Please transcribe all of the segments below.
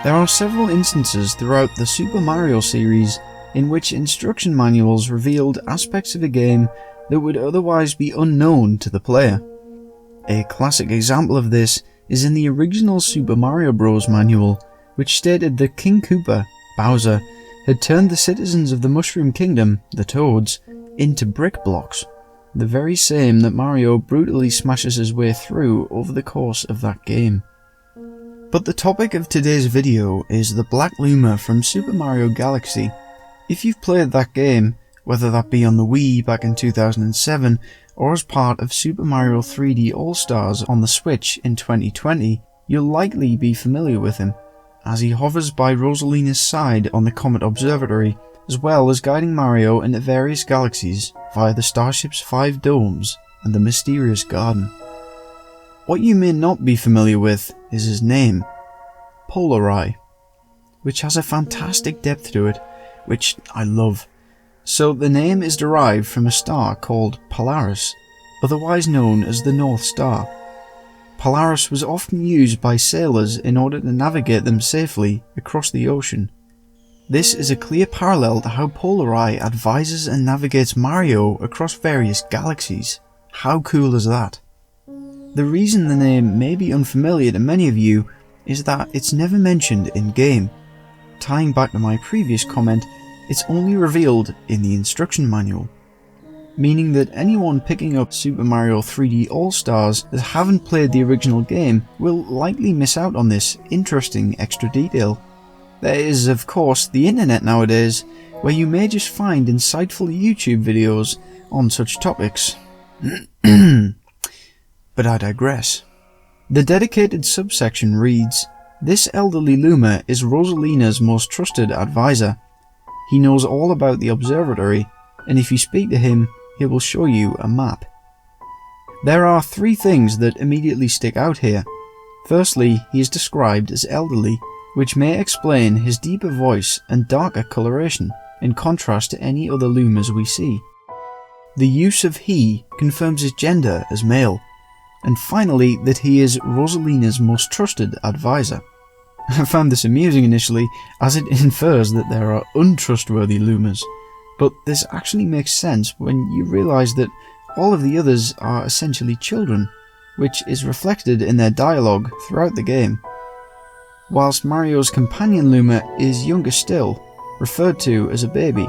There are several instances throughout the Super Mario series in which instruction manuals revealed aspects of a game that would otherwise be unknown to the player. A classic example of this is in the original Super Mario Bros. Manual, which stated that King Koopa, Bowser, had turned the citizens of the Mushroom Kingdom, the Toads, into brick blocks, the very same that Mario brutally smashes his way through over the course of that game. But the topic of today's video is the Black Luma from Super Mario Galaxy. If you've played that game, whether that be on the Wii back in 2007 or as part of Super Mario 3D All-Stars on the Switch in 2020, you'll likely be familiar with him, as he hovers by Rosalina's side on the Comet Observatory, as well as guiding Mario into various galaxies via the starship's 5 domes and the mysterious garden. What you may not be familiar with is his name, Polari, which has a fantastic depth to it, which I love. So the name is derived from a star called Polaris, otherwise known as the North Star. Polaris was often used by sailors in order to navigate them safely across the ocean. This is a clear parallel to how Polari advises and navigates Mario across various galaxies. How cool is that? The reason the name may be unfamiliar to many of you is that it's never mentioned in-game. Tying back to my previous comment, it's only revealed in the instruction manual, meaning that anyone picking up Super Mario 3D All-Stars that haven't played the original game will likely miss out on this interesting extra detail. There is, of course, the internet nowadays, where you may just find insightful YouTube videos on such topics. But I digress. The dedicated subsection reads, "This elderly Luma is Rosalina's most trusted advisor. He knows all about the observatory, and if you speak to him, he will show you a map." There are 3 things that immediately stick out here. Firstly, he is described as elderly, which may explain his deeper voice and darker coloration, in contrast to any other Lumas we see. The use of he confirms his gender as male. And finally, that he is Rosalina's most trusted advisor. I found this amusing initially, as it infers that there are untrustworthy Lumas, but this actually makes sense when you realise that all of the others are essentially children, which is reflected in their dialogue throughout the game. Whilst Mario's companion Luma is younger still, referred to as a baby.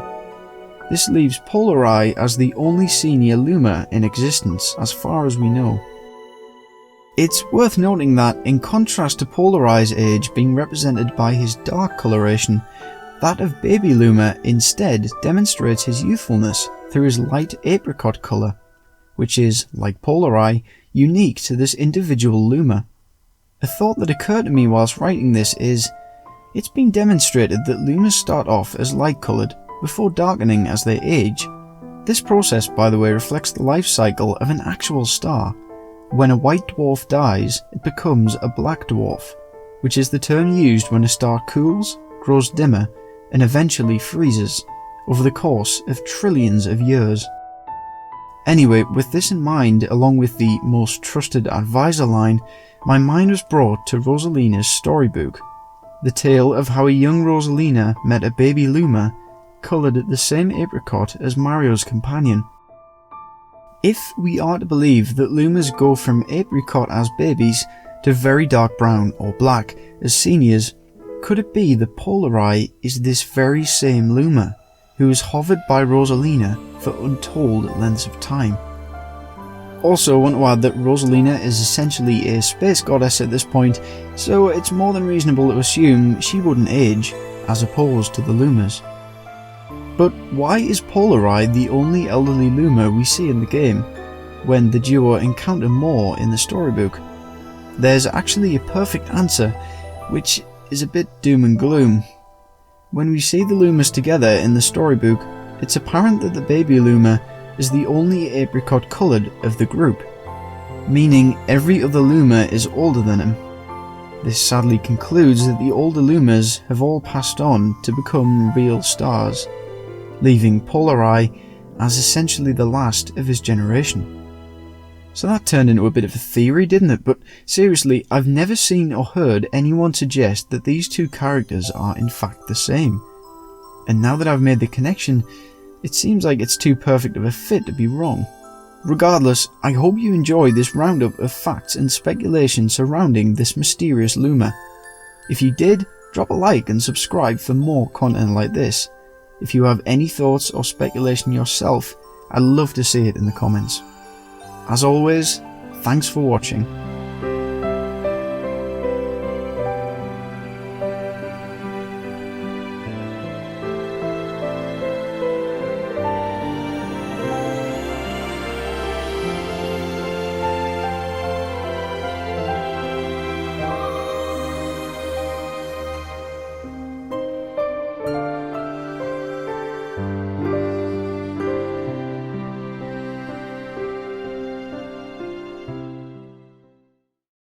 This leaves Polari as the only senior Luma in existence as far as we know. It's worth noting that, in contrast to Polari's age being represented by his dark coloration, that of Baby Luma instead demonstrates his youthfulness through his light apricot colour, which is, like Polari, unique to this individual Luma. A thought that occurred to me whilst writing this is, it's been demonstrated that Lumas start off as light coloured before darkening as they age. This process, by the way, reflects the life cycle of an actual star. When a white dwarf dies, it becomes a black dwarf, which is the term used when a star cools, grows dimmer, and eventually freezes, over the course of trillions of years. Anyway, with this in mind, along with the most trusted advisor line, my mind was brought to Rosalina's storybook, the tale of how a young Rosalina met a baby Luma, coloured the same apricot as Mario's companion. If we are to believe that Lumas go from apricot as babies to very dark brown or black as seniors, could it be that Polari is this very same Luma, who has hovered by Rosalina for untold lengths of time? Also, I want to add that Rosalina is essentially a space goddess at this point, so it's more than reasonable to assume she wouldn't age, as opposed to the Lumas. But why is Polari the only elderly Luma we see in the game, when the duo encounter more in the storybook? There's actually a perfect answer, which is a bit doom and gloom. When we see the Lumas together in the storybook, it's apparent that the baby Luma is the only apricot coloured of the group, meaning every other Luma is older than him. This sadly concludes that the older Lumas have all passed on to become real stars, leaving Polari as essentially the last of his generation. So that turned into a bit of a theory, didn't it? But seriously, I've never seen or heard anyone suggest that these two characters are in fact the same. And now that I've made the connection, it seems like it's too perfect of a fit to be wrong. Regardless, I hope you enjoy this roundup of facts and speculation surrounding this mysterious Luma. If you did, drop a like and subscribe for more content like this. If you have any thoughts or speculation yourself, I'd love to see it in the comments. As always, thanks for watching.